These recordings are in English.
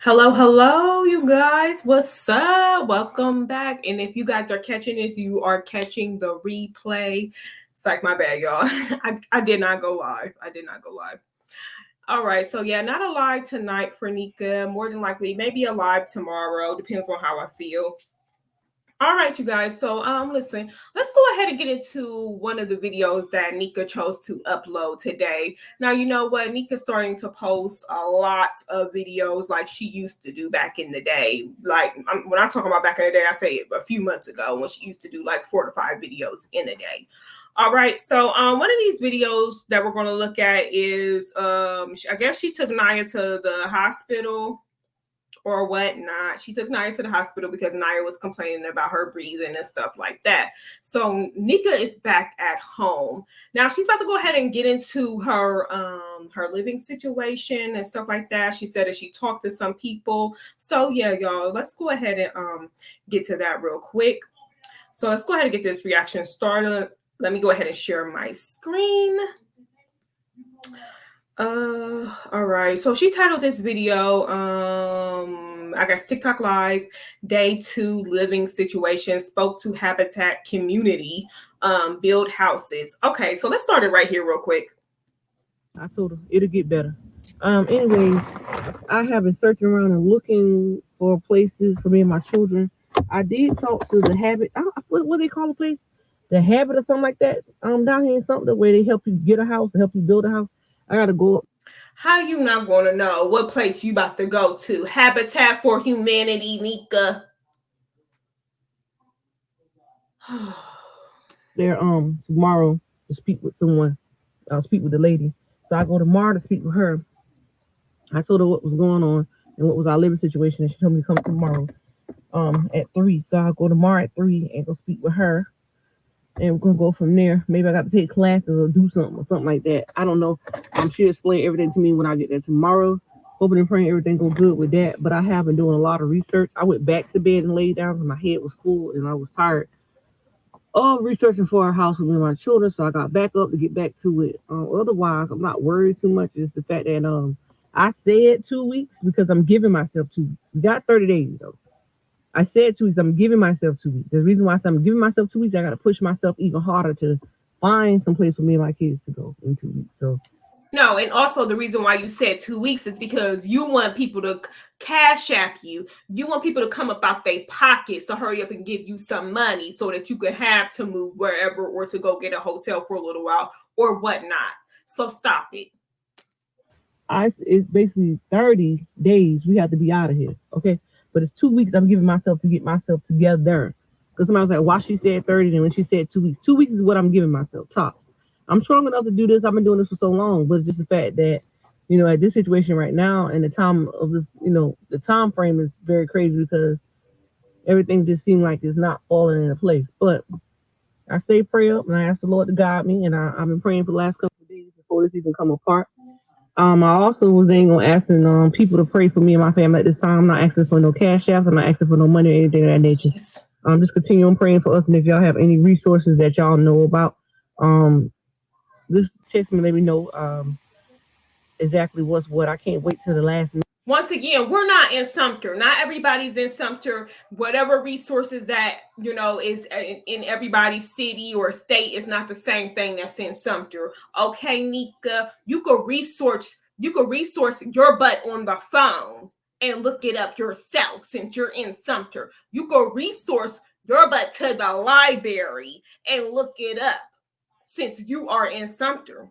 Hello, you guys. What's up? Welcome back. And if you guys are catching this, you are catching the replay. It's like my bad, y'all. I did not go live. All right. So yeah, not a live tonight for Nika. More than likely, maybe a live tomorrow. Depends on how I feel. All right, you guys. So, listen, let's go ahead and get into one of the videos that Nika chose to upload today. Now, you know what? Nika's starting to post a lot of videos like she used to do back in the day. Like, when I talk about back in the day, I say a few months ago when she used to do like 4 to 5 videos in a day. All right, so one of these videos that we're going to look at is, I guess she took Naya to the hospital or whatnot. She took Naya to the hospital because Naya was complaining about her breathing and stuff like that. So Nika is back at home. Now she's about to go ahead and get into her living situation and stuff like that. She said that she talked to some people. So yeah, y'all, let's go ahead and get to that real quick. So let's go ahead and get this reaction started. Let me go ahead and share my screen. All right. So she titled this video, I guess TikTok Live, Day 2 Living Situation, spoke to Habitat Community, build houses. Okay, so let's start it right here real quick. I told her it'll get better. Anyways, I have been searching around and looking for places for me and my children. I did talk to the Habit. What they call the place? The Habit or something like that. Down here in something where they help you get a house or help you build a house. I gotta go up. How you not gonna know what place you about to go to? Habitat for Humanity, Nika. There tomorrow to speak with someone. I'll speak with the lady. So I go tomorrow to speak with her. I told her what was going on and what was our living situation, and she told me to come tomorrow at 3. So I'll go tomorrow at 3 and go speak with her. And we're gonna go from there. Maybe I got to take classes or do something like that. I don't know. She'll explain everything to me when I get there tomorrow. Hoping and praying everything go good with that. But I have been doing a lot of research. I went back to bed and laid down because my head was full and I was tired of researching for a house with my children. So I got back up to get back to it. Otherwise, I'm not worried too much. It's the fact that I said 2 weeks because I'm giving myself 2 weeks. We got 30 days though. I said 2 weeks. I'm giving myself 2 weeks. The reason why I said I'm giving myself 2 weeks, I got to push myself even harder to find some place for me and my kids to go in 2 weeks. So, no, and also the reason why you said 2 weeks is because you want people to cash app you. You want people to come up out their pockets to hurry up and give you some money so that you can have to move wherever or to go get a hotel for a little while or whatnot. So stop it. It's basically 30 days. We have to be out of here. Okay. But it's 2 weeks I'm giving myself to get myself together. Because somebody was like, why she said 30? And when she said 2 weeks, 2 weeks is what I'm giving myself, top. I'm strong enough to do this. I've been doing this for so long. But it's just the fact that, at this situation right now and the time of this, the time frame is very crazy because everything just seemed like it's not falling into place. But I stay pray up and I ask the Lord to guide me. And I've been praying for the last couple of days before this even come apart. I also was then gonna asking people to pray for me and my family at this time. I'm not asking for no cash apps. I'm not asking for no money or anything of that nature. Just continue on praying for us. And if y'all have any resources that y'all know about, just text me, let me know exactly what's what. I can't wait till the last minute. Once again, we're not in Sumter. Not everybody's in Sumter. Whatever resources that, is in everybody's city or state is not the same thing that's in Sumter. Okay, Nika, you could resource your butt on the phone and look it up yourself since you're in Sumter. You could resource your butt to the library and look it up since you are in Sumter.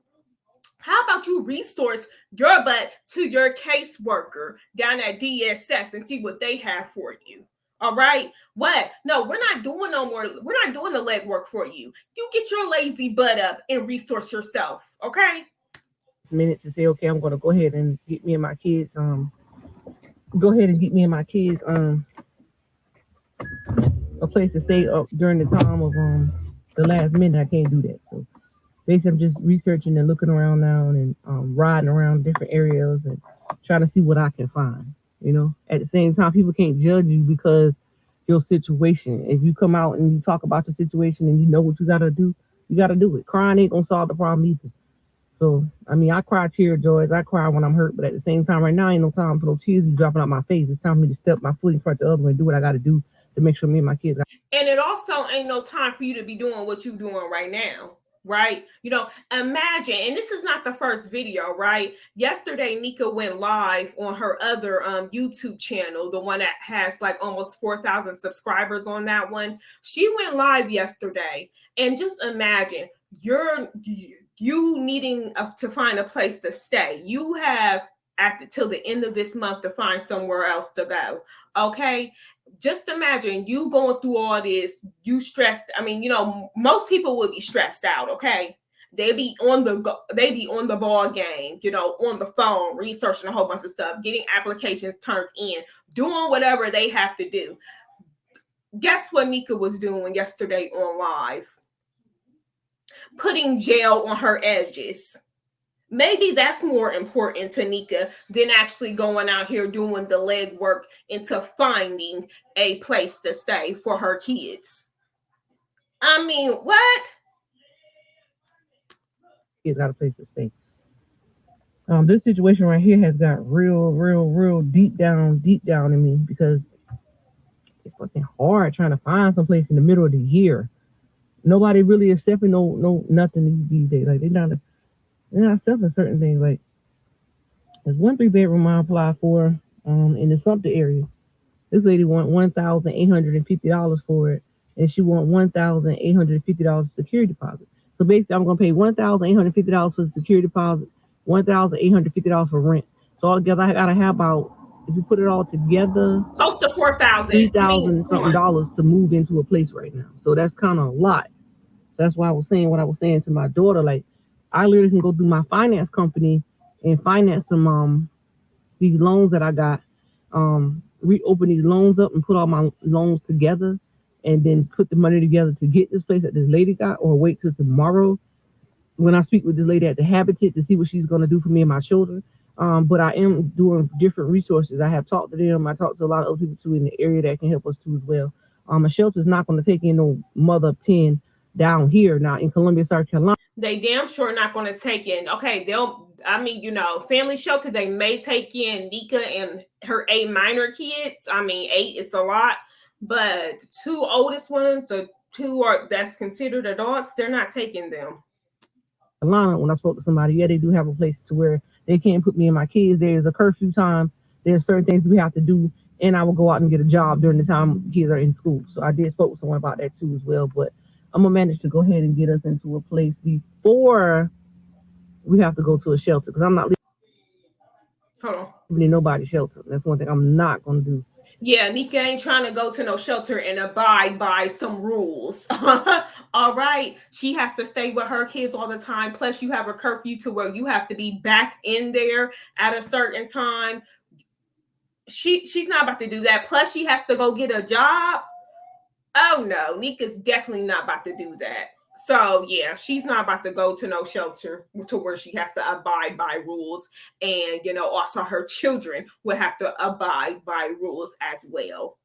How about you resource your butt to your caseworker down at DSS and see what they have for you? All right. What? No, we're not doing no more. We're not doing the legwork for you. You get your lazy butt up and resource yourself. Okay. Minute to say, okay, I'm going to go ahead and get me and my kids. Go ahead and get me and my kids. A place to stay up during the time of the last minute. I can't do that. So basically, I'm just researching and looking around now and riding around different areas and trying to see what I can find. At the same time, people can't judge you because your situation. If you come out and you talk about your situation and you know what you got to do it. Crying ain't going to solve the problem either. So I mean, I cry tear joys. I cry when I'm hurt, but at the same time, right now ain't no time for no tears be dropping out my face. It's time for me to step my foot in front of the other one and do what I got to do to make sure me and my kids. And it also ain't no time for you to be doing what you doing right now. Right? Imagine, and this is not the first video, right? Yesterday, Nika went live on her other YouTube channel, the one that has like almost 4,000 subscribers on that one. She went live yesterday, and just imagine you needing to find a place to stay. You have till the end of this month to find somewhere else to go. Okay, just imagine you going through all this, you stressed. I mean, most people would be stressed out, okay? They be on the ball game, on the phone, researching a whole bunch of stuff, getting applications turned in, doing whatever they have to do. Guess what Nika was doing yesterday on live? Putting gel on her edges. Maybe that's more important to Nika than actually going out here doing the legwork into finding a place to stay for her kids. I mean, what? Kids got a place to stay. This situation right here has got real deep down in me because it's fucking hard trying to find some place in the middle of the year. Nobody really accepting no nothing these days. Like they're not accepting certain things. Like there's one 3-bedroom I applied for in the Sumter area. This lady want $1,850 for it, and she want $1,850 security deposit. So basically, I'm gonna pay $1,850 for the security deposit, $1,850 for rent. So altogether, I gotta have about, if you put it all together, Close to 4,000. $3,000 something dollars to move into a place right now. So that's kind of a lot. That's why I was saying what I was saying to my daughter. Like, I literally can go through my finance company and finance some these loans that I got. Reopen these loans up and put all my loans together, and then put the money together to get this place that this lady got, or wait till tomorrow when I speak with this lady at the Habitat to see what she's going to do for me and my children. But I am doing different resources. I have talked to them. I talked to a lot of other people too in the area that can help us too as well. A shelter is not going to take in no mother of 10 down here now in Columbia, South Carolina. They damn sure not going to take in. Okay, family shelter, they may take in Nika and her 8 minor kids. I mean, 8, it's a lot. But 2 oldest ones, the 2 that's considered adults, they're not taking them. Alana, when I spoke to somebody, yeah, they do have a place to where they can't put me and my kids. There's a curfew time. There's certain things we have to do, and I will go out and get a job during the time kids are in school. So I did spoke with someone about that too as well. But I'm gonna manage to go ahead and get us into a place before we have to go to a shelter, because I'm not living in nobody's shelter. That's one thing I'm not gonna do. Yeah, Nika ain't trying to go to no shelter and abide by some rules. All right. She has to stay with her kids all the time. Plus, you have a curfew to where you have to be back in there at a certain time. She's not about to do that. Plus, she has to go get a job. Oh no, Nika's definitely not about to do that. So yeah, she's not about to go to no shelter to where she has to abide by rules, and also her children will have to abide by rules as well.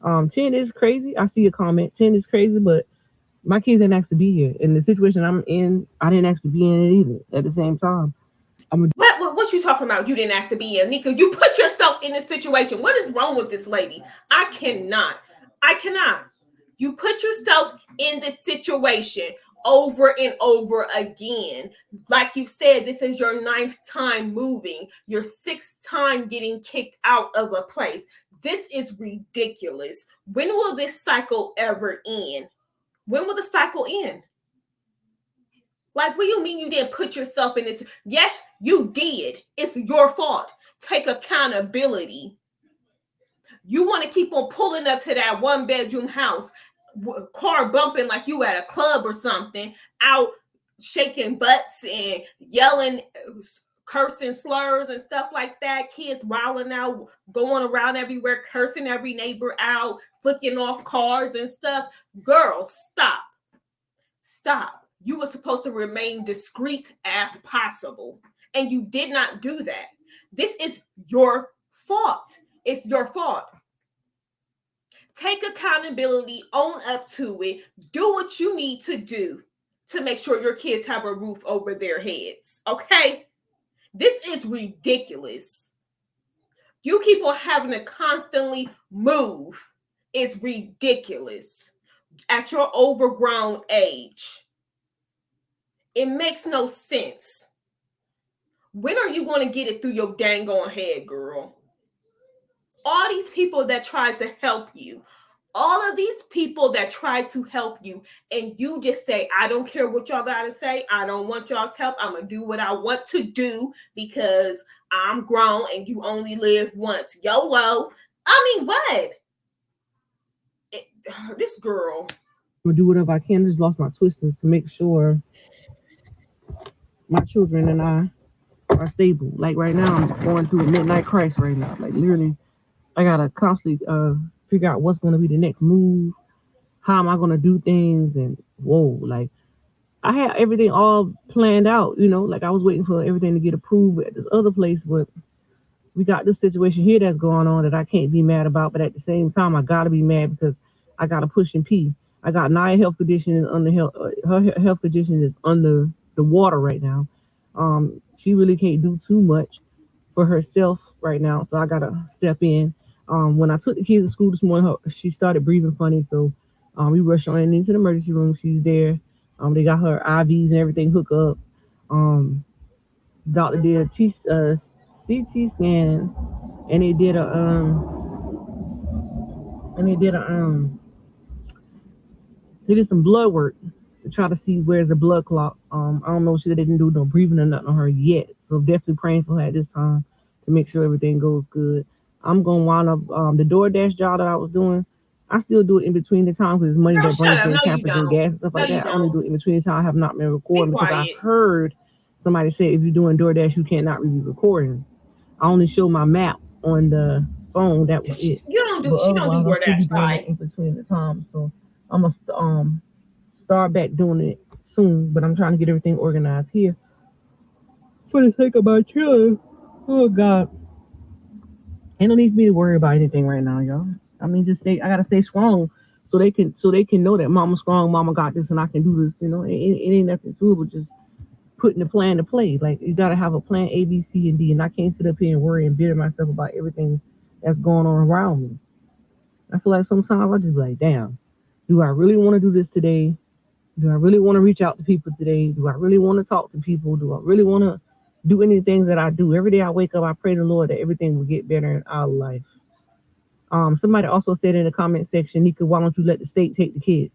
10 is crazy. I see a comment. 10 is crazy, but my kids didn't ask to be here. In the situation I'm in, I didn't ask to be in it either. At the same time, what you talking about? You didn't ask to be in, Nika. You put yourself in this situation. What is wrong with this lady? I cannot. You put yourself in this situation over and over again. Like you said, this is your 9th time moving, your 6th time getting kicked out of a place. This is ridiculous. When will this cycle ever end? When will the cycle end? Like, what do you mean you didn't put yourself in this? Yes, you did. It's your fault. Take accountability. You want to keep on pulling up to that 1-bedroom house, car bumping like you at a club or something, out shaking butts and yelling, cursing slurs and stuff like that. Kids wilding out, going around everywhere, cursing every neighbor out, flicking off cars and stuff. Girl, stop. You were supposed to remain discreet as possible, and you did not do that. This is your fault. It's your fault. Take accountability, own up to it, do what you need to do. to make sure your kids have a roof over their heads. Okay? This is ridiculous. You keep on having to constantly move. It's ridiculous. At your overgrown age, it makes no sense. When are you going to get it through your dang on head, girl? All these people that try to help you, all of these people that try to help you, and you just say, I don't care what y'all got to say. I don't want y'all's help. I'm going to do what I want to do because I'm grown and you only live once. YOLO. I mean, what? This girl. I'm gonna do whatever I can. I just lost my twister to make sure my children and I are stable. Like right now, I'm going through a midnight crisis right now. Like literally, I gotta constantly figure out what's gonna be the next move. How am I gonna do things? And whoa, like I had everything all planned out. Like I was waiting for everything to get approved at this other place, but we got this situation here that's going on that I can't be mad about. But at the same time, I gotta be mad because I gotta push and pee. I got Naya health condition is under health. Her health condition is under the water right now. She really can't do too much for herself right now, so I gotta step in. When I took the kids to school this morning, she started breathing funny, so we rushed her into the emergency room. She's there. They got her IVs and everything hooked up. Doctor did a CT scan, and they did some blood work to try to see where's the blood clot. I don't know. She didn't do no breathing or nothing on her yet, so definitely praying for her at this time to make sure everything goes good. I'm gonna wind up the DoorDash job that I was doing. I still do it in between the time because it's money that brings in capital and gas and stuff like that. I only do it in between the time. I have not been recording because I heard somebody say if you're doing DoorDash, you cannot be recording. I only show my map on the phone. That was it. You don't do. She don't do DoorDash. Right. In between the time, so I'm gonna start back doing it soon. But I'm trying to get everything organized here for the sake of my children. Oh God, ain't no need for me to worry about anything right now, y'all. I mean, I gotta stay strong so they can know that mama's strong, mama got this, and I can do this. It ain't nothing to it, but just putting the plan to play. Like you gotta have a plan A, B, C, and D, and I can't sit up here and worry and bitter myself about everything that's going on around me. I feel like sometimes I just be like, damn, do I really want to do this today? Do I really want to reach out to people today? Do I really want to talk to people? Do I really want to do any things that I do? Every day I wake up, I pray to the Lord that everything will get better in our life. Somebody also said in the comment section, Nika, why don't you let the state take the kids?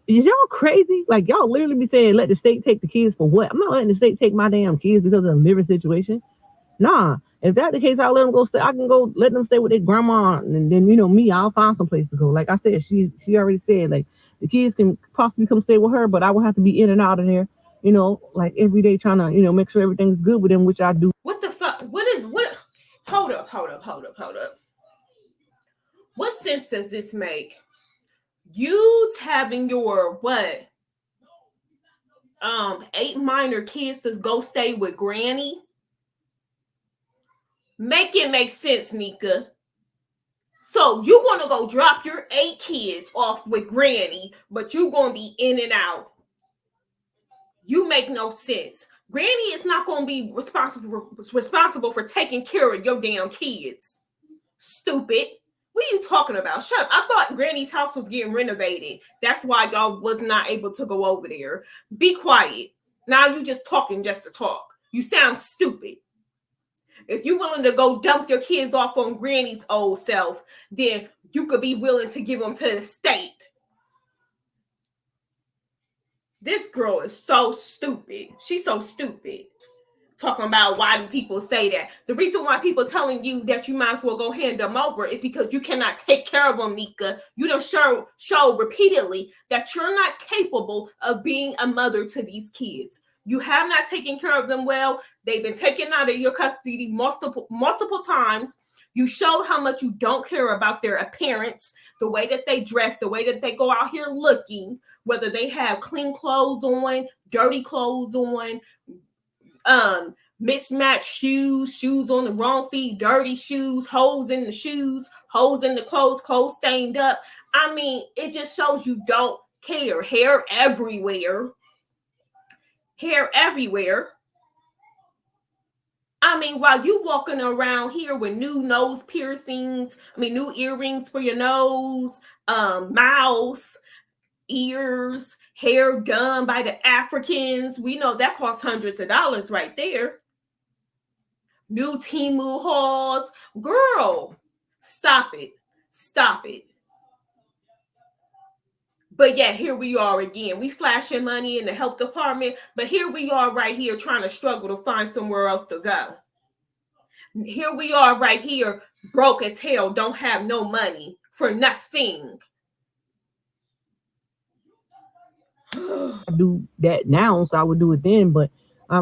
Is y'all crazy? Like y'all literally be saying, let the state take the kids for what? I'm not letting the state take my damn kids because of a living situation. Nah. If that's the case, I'll let them go stay. I can go let them stay with their grandma, and then me, I'll find some place to go. Like I said, she already said like the kids can possibly come stay with her, but I will have to be in and out of there, like every day trying to make sure everything's good with them, which I do. What the fuck? What? Hold up. What sense does this make? You having your what? 8 minor kids to go stay with granny? Make it make sense, Nika. So you gonna go drop your 8 kids off with granny, but you gonna be in and out. You make no sense. Granny is not gonna be responsible for taking care of your damn kids. Stupid. What are you talking about? Shut up. I thought Granny's house was getting renovated. That's why y'all was not able to go over there. Be quiet. Now you just talking just to talk. You sound stupid. If you're willing to go dump your kids off on Granny's old self, then you could be willing to give them to the state. This girl is so stupid. She's so stupid. Talking about why do people say that? The reason why people telling you that you might as well go hand them over is because you cannot take care of them, Nika. You don't show repeatedly that you're not capable of being a mother to these kids. You have not taken care of them well. They've been taken out of your custody multiple times. You showed how much you don't care about their appearance, the way that they dress, the way that they go out here looking, whether they have clean clothes on, dirty clothes on, mismatched shoes on the wrong feet, dirty shoes, holes in the shoes, holes in the clothes stained up. I mean, it just shows you don't care. Hair everywhere. hair everywhere. I mean, while you walking around here with new nose piercings, I mean, new earrings for your nose, mouth, ears, hair done by the Africans, we know that costs hundreds of dollars right there. New Timu hauls, girl, stop it, stop it. But yeah, here we are again. We flashing money in the health department, but here we are right here trying to struggle to find somewhere else to go. Here we are right here, broke as hell, don't have no money for nothing. Do that now, so I would do it then. But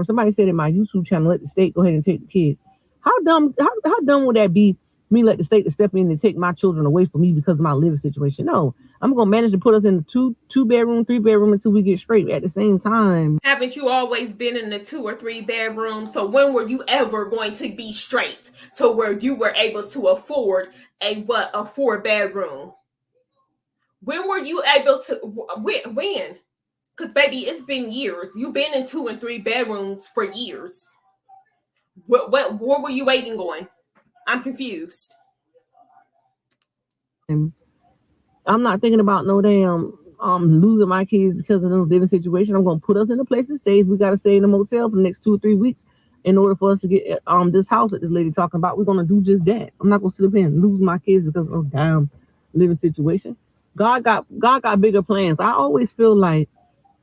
somebody said in my YouTube channel, let the state go ahead and take the kids. How dumb? How dumb would that be? Me let the state to step in and take my children away from me because of my living situation? No, I'm gonna manage to put us in a two bedroom, 3 bedroom until we get straight at the same time. Haven't you always been in a 2 or 3 bedroom? So when were you ever going to be straight to where you were able to afford a 4 bedroom? When were you able to when? Because baby, it's been years. You've been in 2 and 3 bedrooms for years. What were you waiting on? I'm confused. And I'm not thinking about no damn losing my kids because of the living situation. I'm gonna put us in a place to stay. We gotta stay in a motel for the next 2 or 3 weeks in order for us to get this house that this lady talking about. We're gonna do just that. I'm not gonna sit up here and lose my kids because of damn living situation. God got bigger plans. I always feel like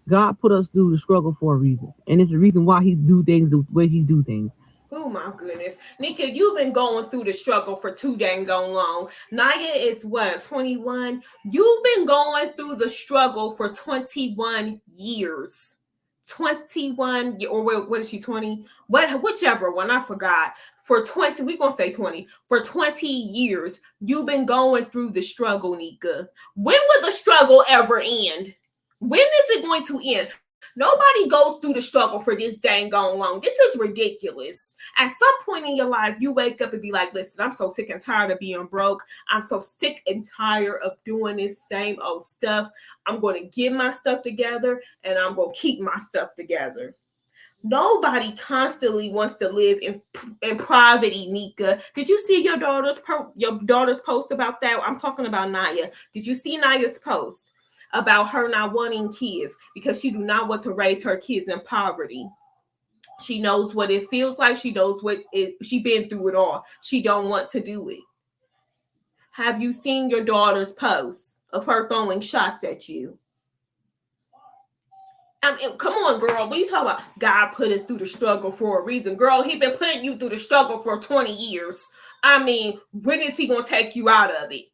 God put us through the struggle for a reason, and it's the reason why He do things the way He do things. Oh my goodness. Nika, you've been going through the struggle for too dang long. Naya is what, 21? You've been going through the struggle for 21 years. 21, or what is she, 20? Whichever one, I forgot. For 20, we're going to say 20. For 20 years, you've been going through the struggle, Nika. When will the struggle ever end? When is it going to end? Nobody goes through the struggle for this dang on long. This is ridiculous. At some point in your life, you wake up and be like, listen, I'm so sick and tired of being broke. I'm so sick and tired of doing this same old stuff. I'm going to get my stuff together and I'm going to keep my stuff together. Nobody constantly wants to live in poverty, Nika. Did you see your daughter's post about that? I'm talking about Naya. Did you see Naya's post about her not wanting kids because she do not want to raise her kids in poverty? She knows what it feels like. She knows she been through it all. She don't want to do it. Have you seen your daughter's post of her throwing shots at you? I mean, come on, girl. We talk about God put us through the struggle for a reason. Girl, He been putting you through the struggle for 20 years. I mean, when is He going to take you out of it?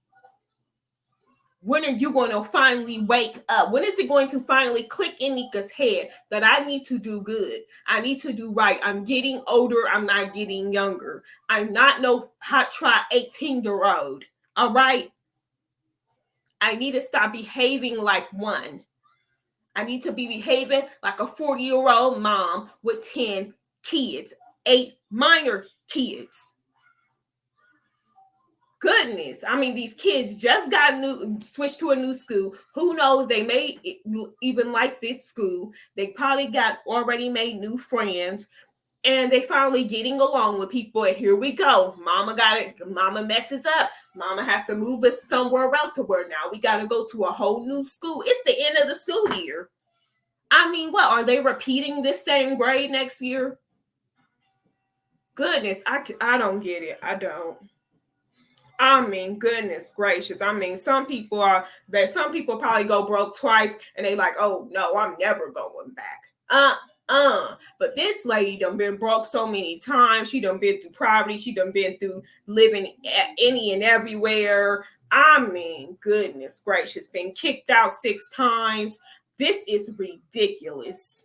When are you going to finally wake up? When is it going to finally click in Nika's head that I need to do good? I need to do right. I'm getting older. I'm not getting younger. I'm not no hot try 18-year-old. All right? I need to stop behaving like one. I need to be behaving like a 40-year-old mom with 10 kids, 8 minor kids. Goodness, I mean, these kids just got switched to a new school. Who knows? They may even like this school. They probably got already made new friends, and they finally getting along with people. And here we go. Mama got it. Mama messes up. Mama has to move us somewhere else to where now we got to go to a whole new school. It's the end of the school year. I mean, what are they repeating this same grade next year? Goodness, I don't get it. I don't. I mean, goodness gracious. I mean, some people probably go broke twice and they like, oh no, I'm never going back. But this lady done been broke so many times. She done been through poverty. She done been through living any and everywhere. I mean, goodness gracious, been kicked out 6 times. This is ridiculous.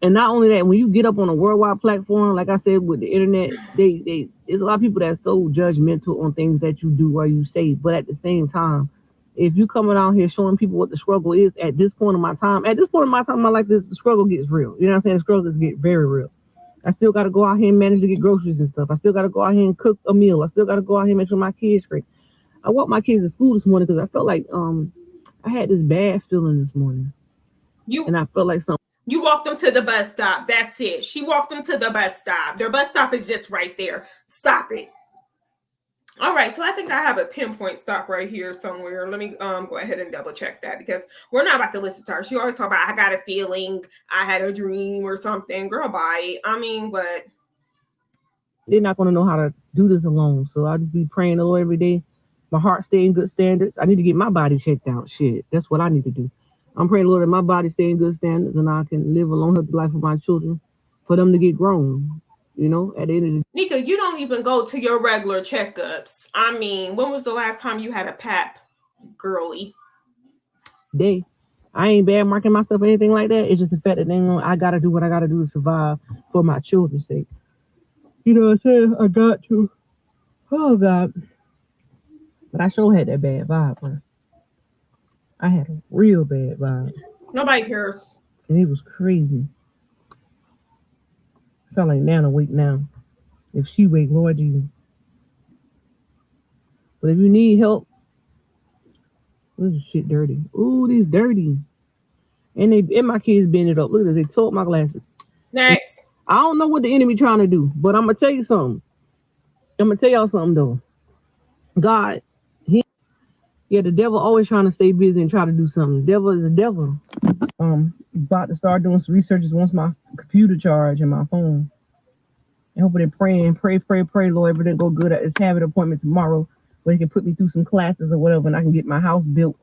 And not only that, when you get up on a worldwide platform, like I said, with the internet, there's a lot of people that's so judgmental on things that you do or you say. But at the same time, if you coming out here showing people what the struggle is at this point in my time in my life, the struggle gets real. You know what I'm saying? The struggle gets very real. I still got to go out here and manage to get groceries and stuff. I still got to go out here and cook a meal. I still got to go out here and make sure my kids straight. I walked my kids to school this morning because I felt like I had this bad feeling this morning. You and I felt like something. you walked them to the bus stop. That's it. She walked them to the bus stop. Their bus stop is just right there. Stop it. All right, so I think I have a pinpoint stop right here somewhere. Let me go ahead and double check that because we're not about to listen to her. She always talk about I got a feeling, I had a dream or something. Girl, bye. I mean, but They're not gonna know how to do this alone. So I'll just be praying the Lord every day. My heart stay in good standards. I need to get my body checked out. Shit, that's what I need to do. I'm praying the Lord that my body stay in good standards and I can live a long healthy life with my children, for them to get grown. At the end of the Nika, you don't even go to your regular checkups. I mean, when was the last time you had a pap, girly? day, I ain't bad marking myself or anything like that. It's just the fact that I gotta do what I gotta do to survive for my children's sake. You know what I'm saying? I got to. Oh God. But I sure had that bad vibe, man. I had a real bad vibe. Nobody cares. And it was crazy. Sound like Nana wake now. If she wake, Lord Jesus. But if you need help, this is shit dirty. Ooh, these dirty. And my kids bend it up. Look at this. They tore up my glasses. Next. I don't know what the enemy trying to do, but I'm gonna tell you something. I'm gonna tell y'all something though. God, the devil always trying to stay busy and try to do something. The devil is a devil. About to start doing some researches once my computer charge and my phone. And hoping and pray, Lord, everything go good. I just have an appointment tomorrow where they can put me through some classes or whatever, and I can get my house built.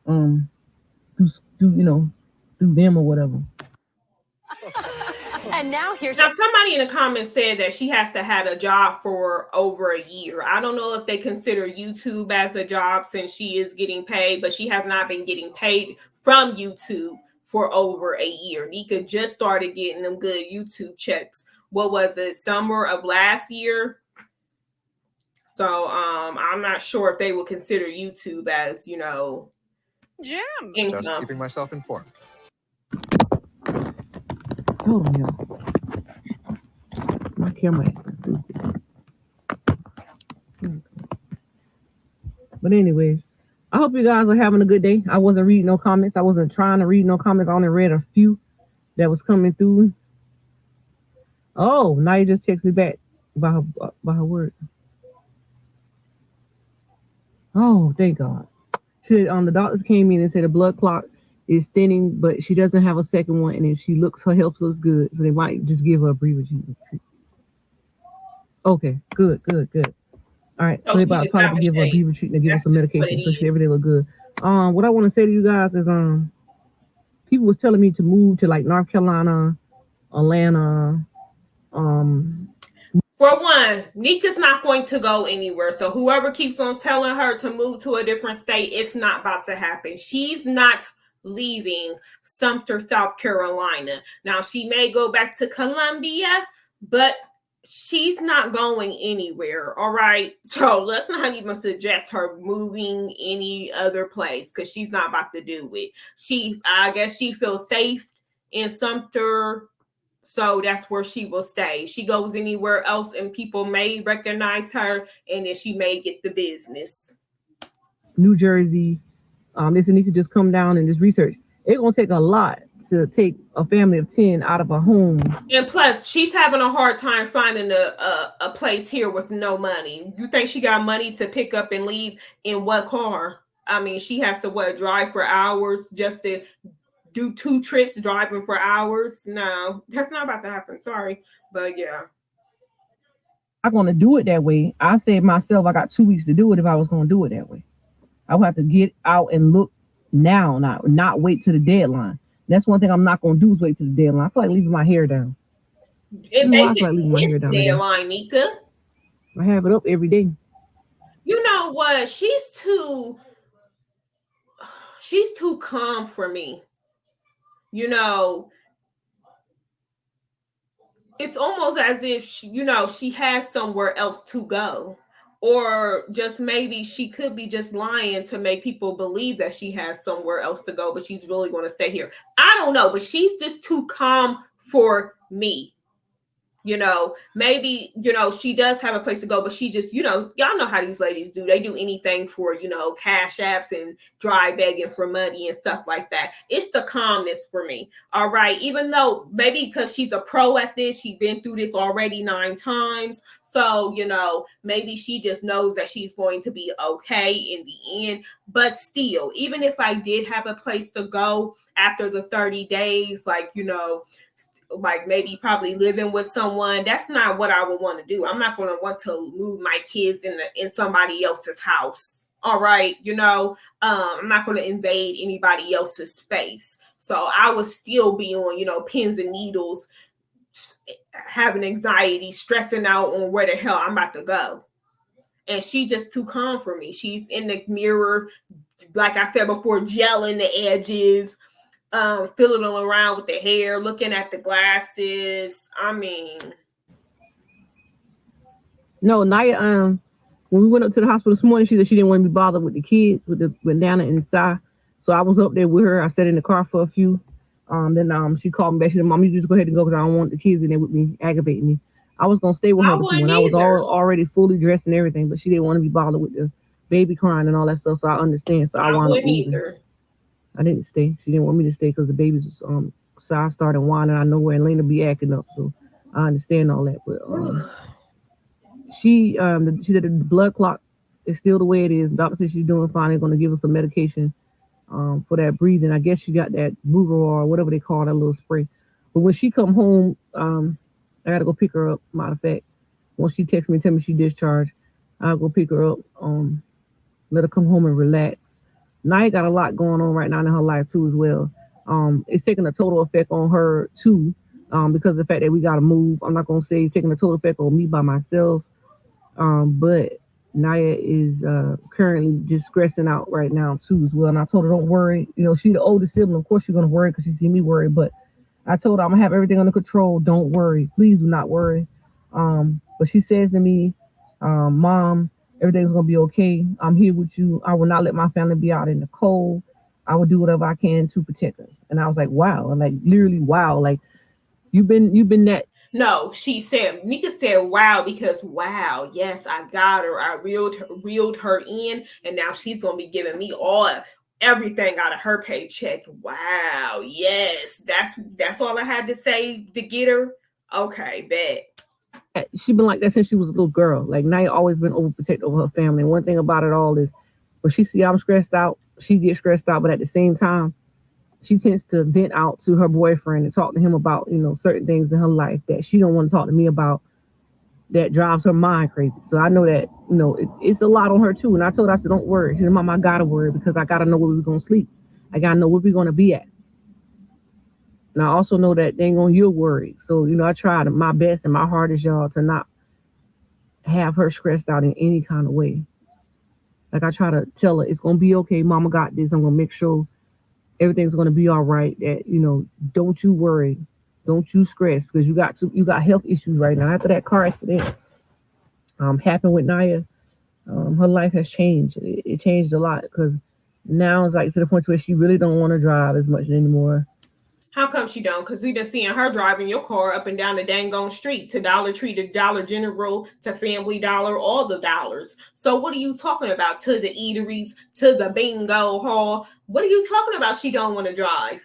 Through them or whatever. And now somebody in the comments said that she has to have a job for over a year. I don't know if they consider YouTube as a job since she is getting paid, but she has not been getting paid from YouTube for over a year. Nika just started getting them good YouTube checks. What was it, summer of last year? So I'm not sure if they will consider YouTube as, Jim. income. Just keeping myself informed. Oh no. My camera. But anyways, I hope you guys are having a good day. I wasn't reading no comments. I wasn't trying to read no comments. I only read a few that was coming through. Oh, now you just text me back by her word. Oh, thank God. The doctors came in and said the blood clot is thinning, but she doesn't have a second one, and if her health looks good, so they might just give her a breather treatment. Okay, good. All right, so they about to probably give her a breather treatment, give her some medication, so she everything look good. What I want to say to you guys is, people was telling me to move to like North Carolina, Atlanta. For one, Nika's not going to go anywhere. So whoever keeps on telling her to move to a different state, it's not about to happen. She's not leaving Sumter, South Carolina. Now, she may go back to Columbia, but she's not going anywhere. All right. So let's not even suggest her moving any other place because she's not about to do it. I guess she feels safe in Sumter. So that's where she will stay. She goes anywhere else and people may recognize her and then she may get the business. New Jersey. This need to just come down and just research. It's going to take a lot to take a family of 10 out of a home. And plus, she's having a hard time finding a place here with no money. You think she got money to pick up and leave in what car? I mean, she has to drive for hours just to do 2 trips driving for hours. No, that's not about to happen. Sorry. But yeah. I'm going to do it that way. I said myself, I got 2 weeks to do it if I was going to do it that way. I would have to get out and look now, not wait to the deadline. That's one thing I'm not going to do is wait to the deadline. I feel like leaving my hair down. It basically is deadline, Nika. I have it up every day. You know what? She's too calm for me. It's almost as if she has somewhere else to go, or just maybe she could be just lying to make people believe that she has somewhere else to go, but she's really going to stay here. I don't know, but she's just too calm for me. Maybe, she does have a place to go, but she just, y'all know how these ladies do. They do anything for, cash apps and dry begging for money and stuff like that. It's the calmness for me. All right. Even though maybe because she's a pro at this, she's been through this already 9 times. So, maybe she just knows that she's going to be okay in the end. But still, even if I did have a place to go after the 30 days, like maybe probably living with someone, that's not what I would want to do. I'm not going to want to move my kids in somebody else's house. All right. I'm not going to invade anybody else's space. So I would still be on, pins and needles, having anxiety, stressing out on where the hell I'm about to go. And she just too calm for me. She's in the mirror, like I said before, gelling the edges, fiddling around with the hair, looking at the glasses. I mean, no, Naya. When we went up to the hospital this morning, she said she didn't want to be bothered with the kids, with Nana and Sai. So I was up there with her. I sat in the car for a few. Then she called me back. She said, "Mom, you just go ahead and go because I don't want the kids in there with me, aggravating me." I was gonna stay with her this morning. I was already fully dressed and everything, but she didn't want to be bothered with the baby crying and all that stuff. So I understand. So I wound up leaving. I didn't stay. She didn't want me to stay because the babies was so I started whining. I know where Elena be acting up, so I understand all that. But she said the blood clot is still the way it is. The doctor said she's doing fine. They're going to give her some medication for that breathing. I guess she got that Bugar or whatever they call that little spray. But when she come home, I got to go pick her up. Matter of fact, once she texts me and tell me she discharged, I'll go pick her up. Let her come home and relax. Naya got a lot going on right now in her life too as well. It's taking a total effect on her too, because of the fact that we got to move. I'm not gonna say it's taking a total effect on me by myself, but Naya is currently just stressing out right now too as well. And I told her don't worry. She's the oldest sibling. Of course she's gonna worry because she see me worry. But I told her I'm gonna have everything under control. Don't worry. Please do not worry. But she says to me, Mom, everything's gonna be okay. I'm here with you. I will not let my family be out in the cold. I will do whatever I can to protect us. And I was like, wow, like literally wow. Like you've been that. No, Nika said wow, because wow, yes, I got her. I reeled her in, and now she's gonna be giving me everything out of her paycheck. Wow, yes, that's all I had to say to get her. Okay, bet. She been like that since she was a little girl. Like Naya always been overprotective over her family. And one thing about it all is when she see I'm stressed out, she gets stressed out, but at the same time, she tends to vent out to her boyfriend and talk to him about, certain things in her life that she don't want to talk to me about, that drives her mind crazy. So I know that, it's a lot on her too. And I told her, I said, don't worry. She said, Mom, I gotta worry because I gotta know where we're gonna sleep. I gotta know where we're gonna be at. And I also know that dang on you're worried. So, I tried my best and my hardest, y'all, to not have her stressed out in any kind of way. Like I try to tell her it's gonna be okay, Mama got this. I'm gonna make sure everything's gonna be all right. That don't you worry, don't you stress because you got health issues right now. After that car accident happened with Naya, her life has changed. It changed a lot because now it's like to the point where she really don't want to drive as much anymore. How come she don't? Because we've been seeing her driving your car up and down the dang on street to Dollar Tree, to Dollar General, to Family Dollar, all the dollars. So what are you talking about? To the eateries, to the bingo hall. What are you talking about? She don't want to drive.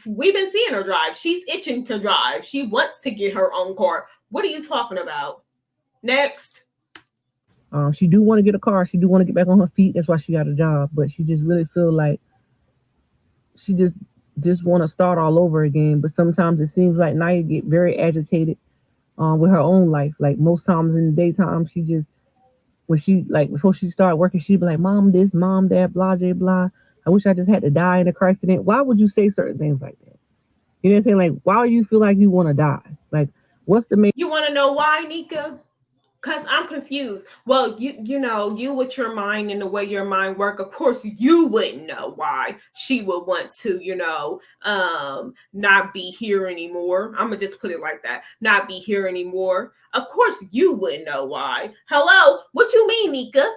We've been seeing her drive. She's itching to drive. She wants to get her own car. What are you talking about? Next. She do want to get a car. She do want to get back on her feet. That's why she got a job. But she just really feel like she just want to start all over again. But sometimes it seems like Naya get very agitated with her own life. Like most times in the daytime, she just, when she, like before she started working, she'd be like, Mom this, Mom that, blah, blah, blah. I wish I just had to die in a car accident. Why would you say certain things like that? You know what I'm saying? Like, why do you feel like you want to die? Like, what's the main... You want to know why, Nika? Because I'm confused. Well, you with your mind and the way your mind work, of course, you wouldn't know why she would want to, not be here anymore. I'm going to just put it like that. Not be here anymore. Of course, you wouldn't know why. Hello? What you mean, Nika?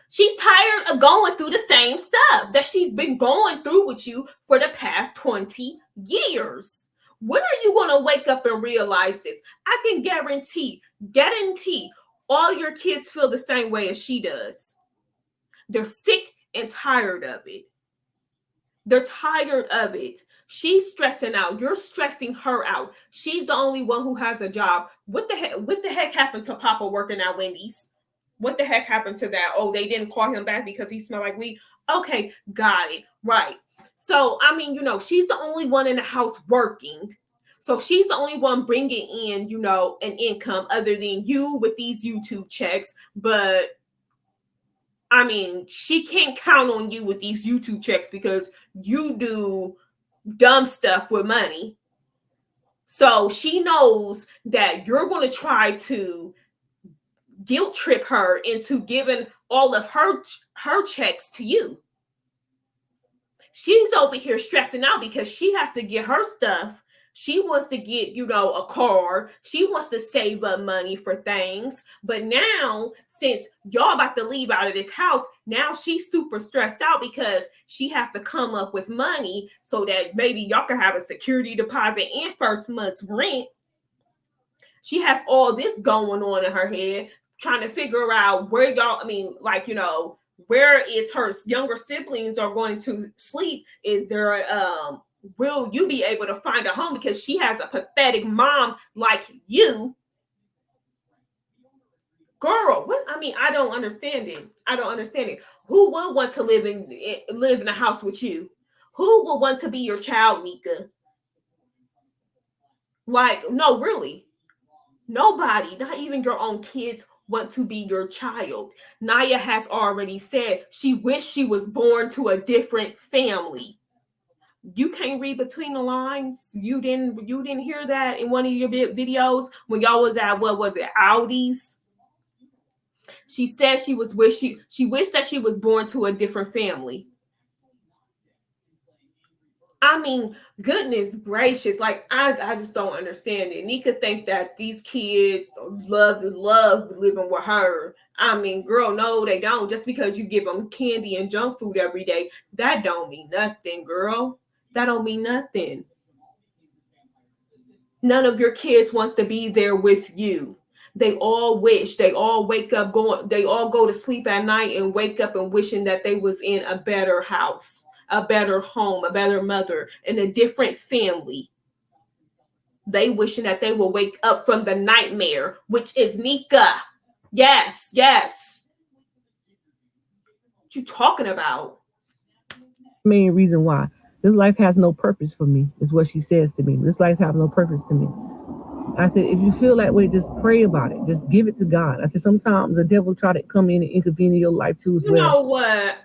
She's tired of going through the same stuff that she's been going through with you for the past 20 years. When are you going to wake up and realize this? I can guarantee all your kids feel the same way as she does. They're sick and tired of it. They're tired of it. She's stressing out. You're stressing her out. She's the only one who has a job. What the heck happened to Papa working at Wendy's? What the heck happened to that? Oh, they didn't call him back because he smelled like weed. Okay, got it. Right. So, I mean, she's the only one in the house working. So she's the only one bringing in, an income other than you with these YouTube checks. But I mean, she can't count on you with these YouTube checks because you do dumb stuff with money. So she knows that you're going to try to guilt trip her into giving all of her checks to you. She's over here stressing out because she has to get her stuff. She wants to get, a car. She wants to save up money for things. But now, since y'all about to leave out of this house, now she's super stressed out because she has to come up with money so that maybe y'all can have a security deposit and first month's rent. She has all this going on in her head, trying to figure out where y'all, where is her younger siblings are going to sleep? Is there will you be able to find a home? Because she has a pathetic mom like you. Girl, I don't understand it. Who would want to live in a house with you? Who would want to be your child, Nika? Like, no, really. Nobody, not even your own kids, want to be your child. Naya has already said she wished she was born to a different family. You can't read between the lines. You didn't hear that in one of your videos when y'all was at, what was it, Audi's? She said she wished that she was born to a different family. I mean, goodness gracious, like I just don't understand it. Nika think that these kids love living with her. I mean, girl, no, they don't. Just because you give them candy and junk food every day, that don't mean nothing, girl. That don't mean nothing. None of your kids wants to be there with you. They all wish, they all go to sleep at night and wake up and wishing that they was in a better house, a better home, a better mother, in a different family. They wishing that they will wake up from the nightmare, which is Nika. Yes. What you talking about? Main reason why. This life has no purpose for me, is what she says to me. This life has no purpose to me. I said, if you feel that way, just pray about it. Just give it to God. I said, sometimes the devil try to come in and intervene in your life too as well. You know what?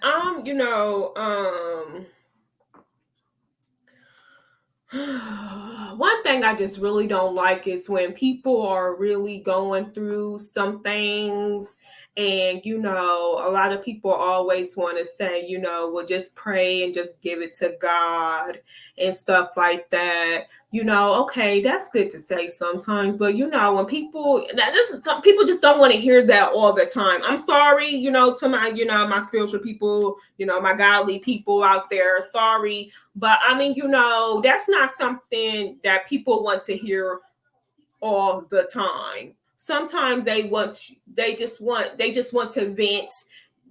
One thing I just really don't like is when people are really going through some things, and a lot of people always want to say, well, just pray and just give it to God and stuff like that. Okay, that's good to say sometimes, but when people, some people just don't want to hear that all the time. I'm sorry, to my, my spiritual people, my godly people out there. Sorry, but I mean, that's not something that people want to hear all the time. Sometimes they just want to vent,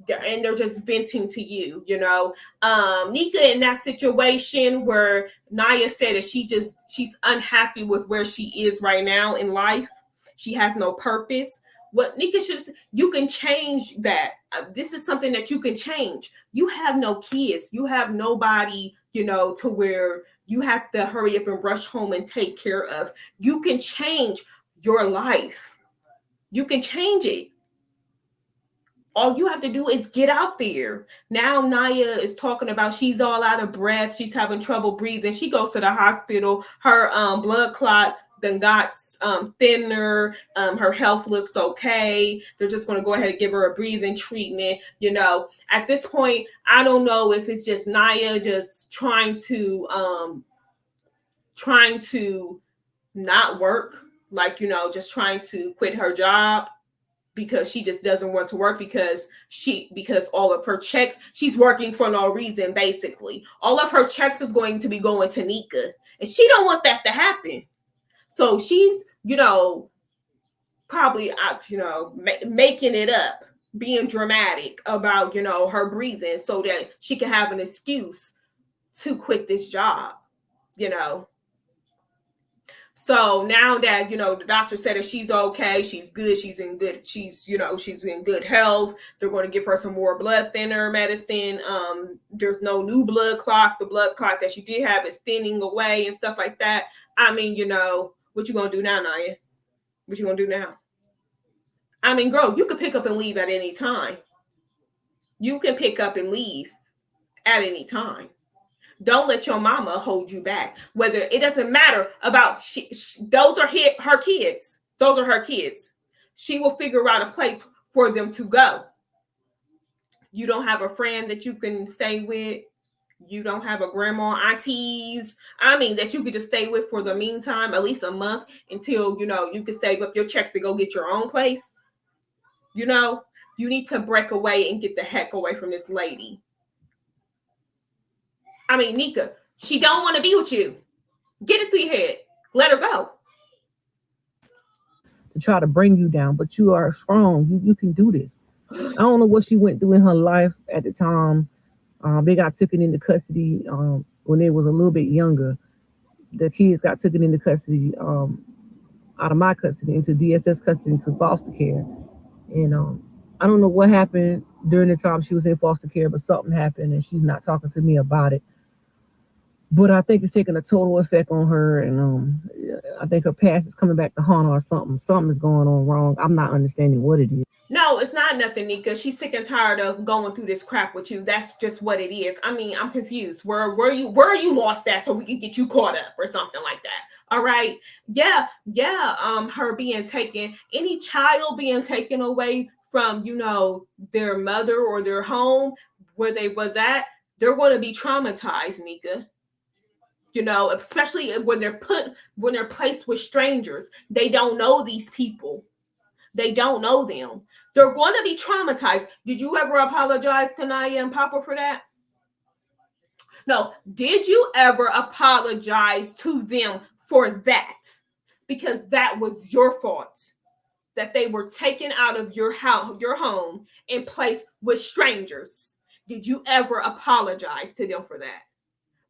and they're just venting to you. Nika, in that situation where Naya said that she's unhappy with where she is right now in life, she has no purpose. What Nika you can change that. This is something that you can change. You have no kids. You have nobody, to where you have to hurry up and rush home and take care of. You can change your life. You can change it. All you have to do is get out there. Now Naya is talking about she's all out of breath. She's having trouble breathing. She goes to the hospital. Her blood clot then got thinner. Her health looks okay. They're just going to go ahead and give her a breathing treatment. At this point, I don't know if it's just Naya just trying to not work, like, just trying to quit her job because she just doesn't want to work because all of her checks, she's working for no reason. Basically, all of her checks is going to be going to Nika, And she don't want that to happen. So she's, probably, making it up, being dramatic about, her breathing so that she can have an excuse to quit this job, So now that, the doctor said that she's okay, she's good, she's in good health. They're going to give her some more blood thinner medicine. There's no new blood clot. The blood clot that she did have is thinning away and stuff like that. I mean, what you going to do now, Naya? What you going to do now? I mean, girl, you could pick up and leave at any time. You can pick up and leave at any time. Don't let your mama hold you back. Whether it doesn't matter about those are her kids. Those are her kids. She will figure out a place for them to go. You don't have a friend that you can stay with. You don't have a grandma, aunties. I mean, that you could just stay with for the meantime, at least a month until, you can save up your checks to go get your own place. You need to break away and get the heck away from this lady. I mean, Nika, she don't want to be with you. Get it through your head. Let her go. To try to bring you down, but you are strong. You can do this. I don't know what she went through in her life at the time. They got taken into custody when they was a little bit younger. The kids got taken into custody, out of my custody, into DSS custody, into foster care. And I don't know what happened during the time she was in foster care, but something happened and she's not talking to me about it. But I think it's taking a total effect on her, and I think her past is coming back to haunt her or something. Something is going on wrong. I'm not understanding what it is. No, it's not nothing, Nika. She's sick and tired of going through this crap with you. That's just what it is. I mean, I'm confused. Where are you lost at so we can get you caught up or something like that? All right. Yeah. Her being taken, any child being taken away from, their mother or their home where they was at, they're going to be traumatized, Nika. Especially when they're placed with strangers. They don't know these people. They don't know them. They're going to be traumatized. Did you ever apologize to Naya and Papa for that? No. Did you ever apologize to them for that? Because that was your fault. That they were taken out of your house, your home, and placed with strangers. Did you ever apologize to them for that?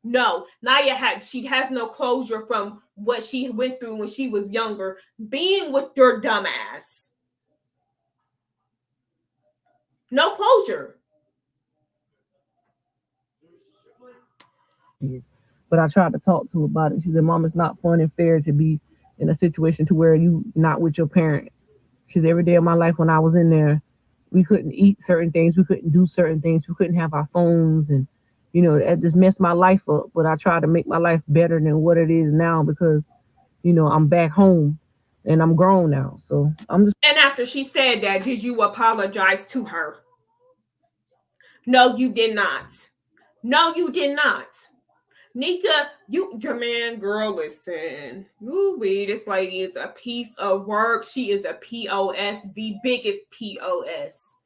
No, Naya has no closure from what she went through when she was younger, being with your dumbass. No closure. But I tried to talk to her about it. She said, "Mom, it's not fun and fair to be in a situation to where you not with your parent." She said, "Every day of my life when I was in there, we couldn't eat certain things, we couldn't do certain things, we couldn't have our phones, and it just messed my life up. But I tried to make my life better than what it is now because, I'm back home and I'm grown now. So I'm just." And after she said that, did you apologize to her? No, you did not. No, you did not. Nika, your man, girl, listen. Ooh-wee, this lady is a piece of work. She is a POS, the biggest POS.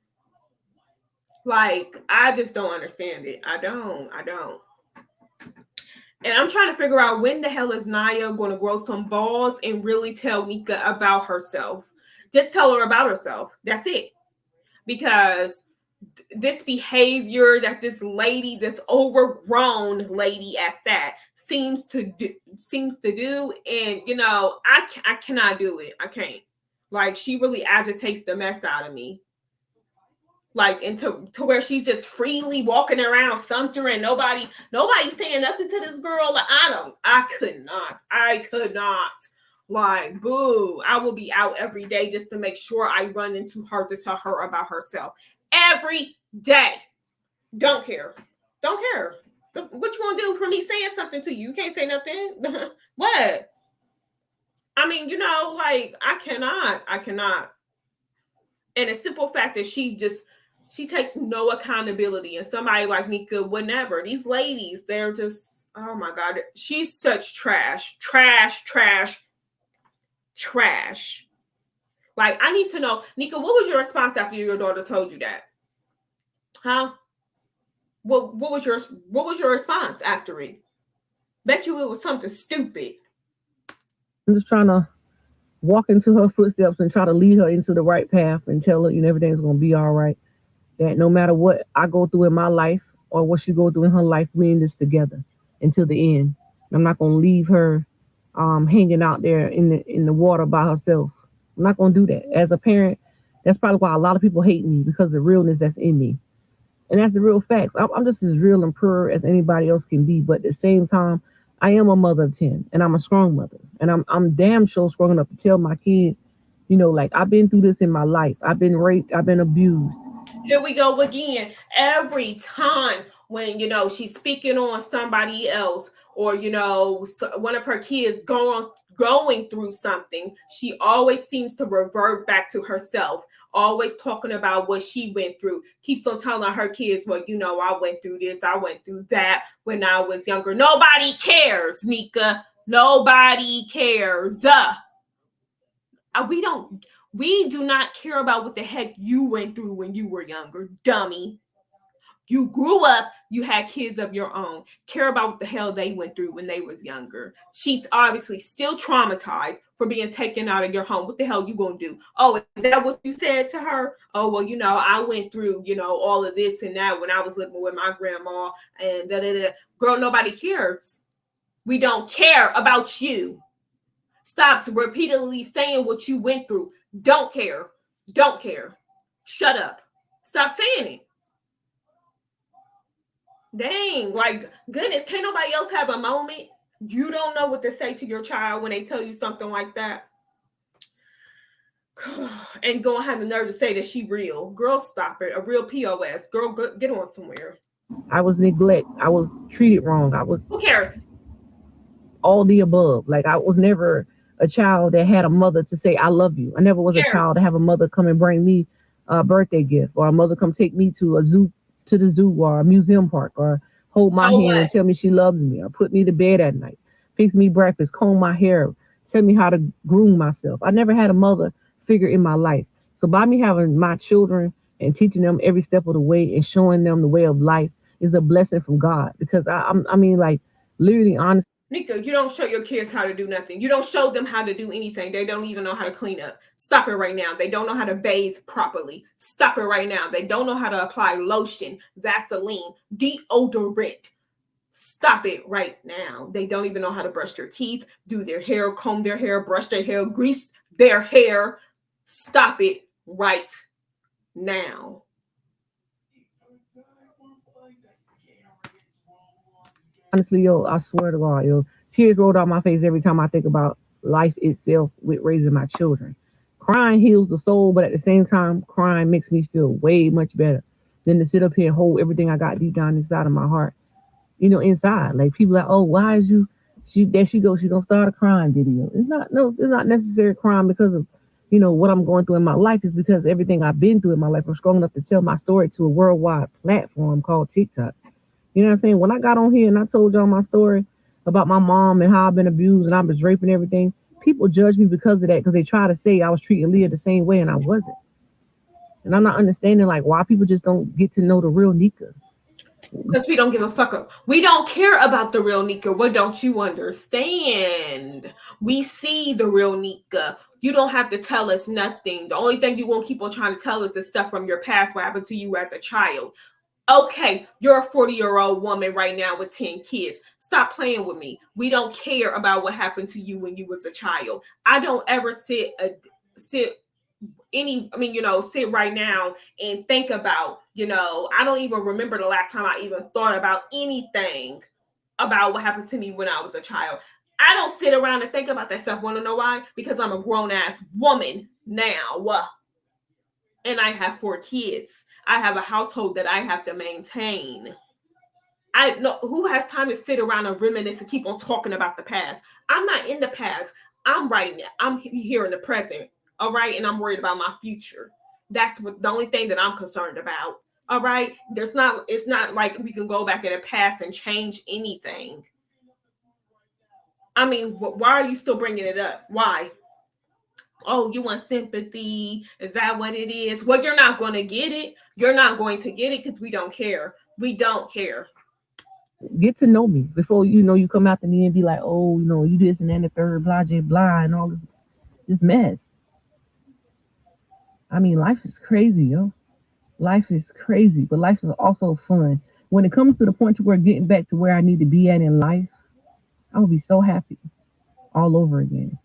Like, I just don't understand it. I don't. And I'm trying to figure out when the hell is Naya going to grow some balls and really tell Nika about herself. Just tell her about herself. That's it. Because this behavior that this lady, this overgrown lady at that, seems to do, and I cannot do it. I can't. Like, she really agitates the mess out of me. Like, into to where she's just freely walking around Sumter and nobody saying nothing to this girl. Like, I could not. Like, boo. I will be out every day just to make sure I run into her to tell her about herself. Every day. Don't care. What you gonna do for me saying something to you? You can't say nothing. What? I mean, like, I cannot. And the simple fact that she takes no accountability, and somebody like Nika would never. These ladies, they're just, oh my God, she's such trash. Like, I need to know, Nika, what was your response after your daughter told you that? Huh? What was your response after it? Bet you it was something stupid. I'm just trying to walk into her footsteps and try to lead her into the right path and tell her, everything's gonna be all right. That no matter what I go through in my life or what she go through in her life, we in this together until the end. I'm not gonna leave her hanging out there in the water by herself. I'm not gonna do that. As a parent, that's probably why a lot of people hate me, because of the realness that's in me. And that's the real facts. I'm just as real and pure as anybody else can be. But at the same time, I am a mother of 10, and I'm a strong mother, and I'm damn sure strong enough to tell my kid, like, I've been through this in my life. I've been raped. I've been abused. Here we go again. Every time when she's speaking on somebody else, or one of her kids going through something, she always seems to revert back to herself, always talking about what she went through, keeps on telling her kids, well, I went through this, I went through that when I was younger. Nobody cares, Nika. Nobody cares. We do not care about what the heck you went through when you were younger, dummy. You grew up, you had kids of your own. Care about what the hell they went through when they was younger. She's obviously still traumatized for being taken out of your home. What the hell you gonna do? Oh, is that what you said to her? Oh, well, I went through, all of this and that when I was living with my grandma and da da da. Girl, nobody cares. We don't care about you. Stop repeatedly saying what you went through. Don't care. Don't care. Shut up. Stop saying it. Dang, like, goodness, can't nobody else have a moment? You don't know what to say to your child when they tell you something like that. And go and have the nerve to say that she real. Girl, stop it. A real POS. Girl, get on somewhere. I was neglected. I was treated wrong. Who cares? All the above. Like, I was never a child that had a mother to say I love you. I never was a child to have a mother come and bring me a birthday gift, or a mother come take me to the zoo or a museum park, or hold my hand and tell me she loves me, or put me to bed at night, fix me breakfast, comb my hair, tell me how to groom myself. I never had a mother figure in my life. So by me having my children and teaching them every step of the way and showing them the way of life is a blessing from God. Because I mean, like, literally, honestly. Nika, you don't show your kids how to do nothing. You don't show them how to do anything. They don't even know how to clean up. Stop it right now. They don't know how to bathe properly. Stop it right now. They don't know how to apply lotion, Vaseline, deodorant. Stop it right now. They don't even know how to brush their teeth, do their hair, comb their hair, brush their hair, grease their hair. Stop it right now. Honestly, yo, I swear to God, yo, tears roll down my face every time I think about life itself with raising my children. Crying heals the soul, but at the same time, crying makes me feel way much better than to sit up here and hold everything I got deep down inside of my heart. Inside. Like, people like, oh, why is there she goes, she gonna start a crime video. It's not necessary crime because of, what I'm going through in my life. Is because everything I've been through in my life. I'm strong enough to tell my story to a worldwide platform called TikTok. You know what I'm saying? When I got on here and I told y'all my story about my mom and how I've been abused and I was raping everything, people judge me because of that, because they try to say I was treating Leah the same way, and I wasn't. And I'm not understanding, like, why people just don't get to know the real Nika. Because we don't give a fuck. We don't care about the real Nika. What don't you understand? We see the real Nika. You don't have to tell us nothing. The only thing you won't keep on trying to tell us is stuff from your past, what happened to you as a child. Okay, you're a 40-year-old woman right now with 10 kids. Stop playing with me. We don't care about what happened to you when you was a child. I don't ever sit right now and think about, I don't even remember the last time I even thought about anything about what happened to me when I was a child. I don't sit around and think about that stuff. Want to know why? Because I'm a grown-ass woman now. And I have 4 kids. I have a household that I have to maintain. I know who has time to sit around and reminisce and keep on talking about the past. I'm not in the past. I'm right now. I'm here in the present. All right. And I'm worried about my future. That's the only thing that I'm concerned about. All right. It's not like we can go back in the past and change anything. I mean, why are you still bringing it up? Why? Oh, you want sympathy? Is that what it is? Well, you're not going to get it. You're not going to get it because we don't care. We don't care. Get to know me before you come out to me and be like, oh, you this and then the third, blah, blah, blah, and all this mess. I mean, life is crazy, yo. Life is crazy, but life is also fun. When it comes to the point to where getting back to where I need to be at in life, I would be so happy all over again.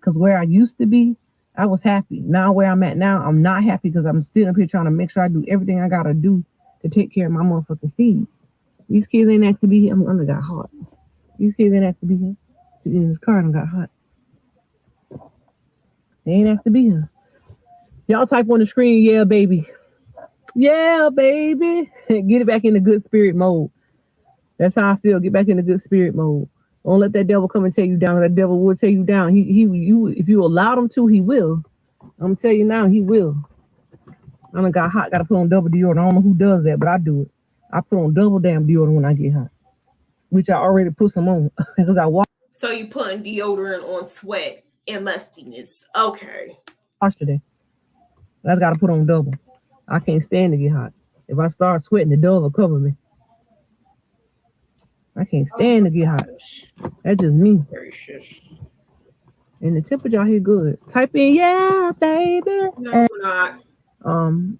Because where I used to be, I was happy. Now where I'm at now, I'm not happy because I'm still up here trying to make sure I do everything I gotta do to take care of my motherfucking seeds. These kids ain't asked to be here. I'm gonna got hot. These kids ain't asked to be here. Sitting in this car and I got hot. They ain't asked to be here. Y'all type on the screen, yeah, baby. Yeah, baby. Get it back in the good spirit mode. That's how I feel. Get back in the good spirit mode. Don't let that devil come and tear you down. That devil will tear you down. You, if you allow him to, he will. I'm gonna tell you now, he will. I done got hot. Got to put on double deodorant. I don't know who does that, but I do it. I put on double damn deodorant when I get hot, which I already put some on because I washed. So you putting deodorant on sweat and mustiness. Okay. Today. I got to put on double. I can't stand to get hot. If I start sweating, the dove will cover me. I can't stand to get hot. That's just me. And the temperature out here good. Type in, yeah, baby. No, we're not.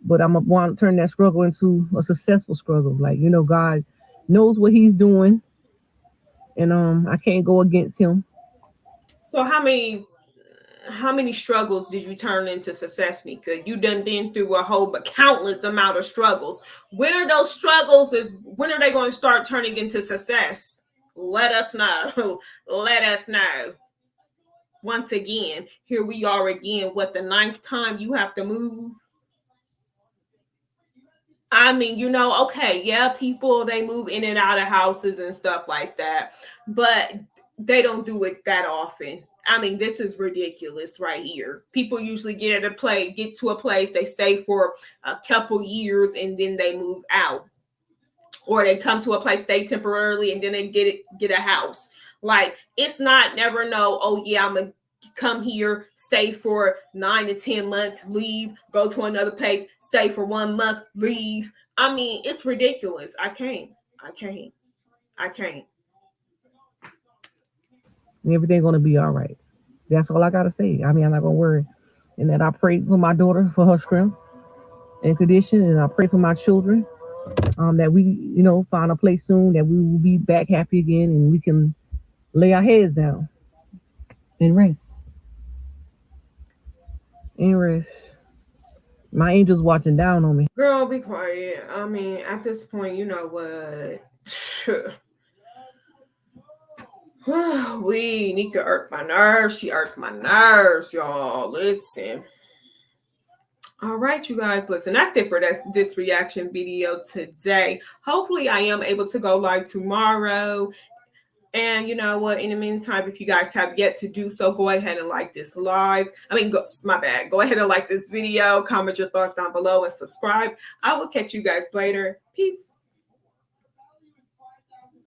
But I'm gonna want to turn that struggle into a successful struggle. Like, God knows what he's doing. And I can't go against him. So how many struggles did you turn into success, Nika? You done been through a whole but countless amount of struggles. When are those struggles when are they going to start turning into success? Let us know. Let us know. Once again, here we are again. What, the 9th time you have to move? I mean, okay, yeah, people, they move in and out of houses and stuff like that, but they don't do it that often. I mean, this is ridiculous right here. People usually get to a place, they stay for a couple years and then they move out. Or they come to a place, stay temporarily, and then they get a house. Like, it's not never no, oh yeah, I'm gonna come here, stay for 9 to 10 months, leave, go to another place, stay for 1 month, leave. I mean, it's ridiculous. I can't. And everything's gonna be all right. That's all I gotta say. I mean, I'm not gonna worry. And that I pray for my daughter for her strength and condition, and I pray for my children. That we, find a place soon that we will be back happy again and we can lay our heads down and rest. And rest. My angel's watching down on me. Girl, be quiet. I mean, at this point, you know what? Nika irked my nerves. She irked my nerves, y'all. Listen. All right, you guys, listen, that's it for this reaction video today. Hopefully I am able to go live tomorrow. And you know what? In the meantime, if you guys have yet to do so, go ahead and like this live. My bad. Go ahead and like this video, comment your thoughts down below, and subscribe. I will catch you guys later. Peace.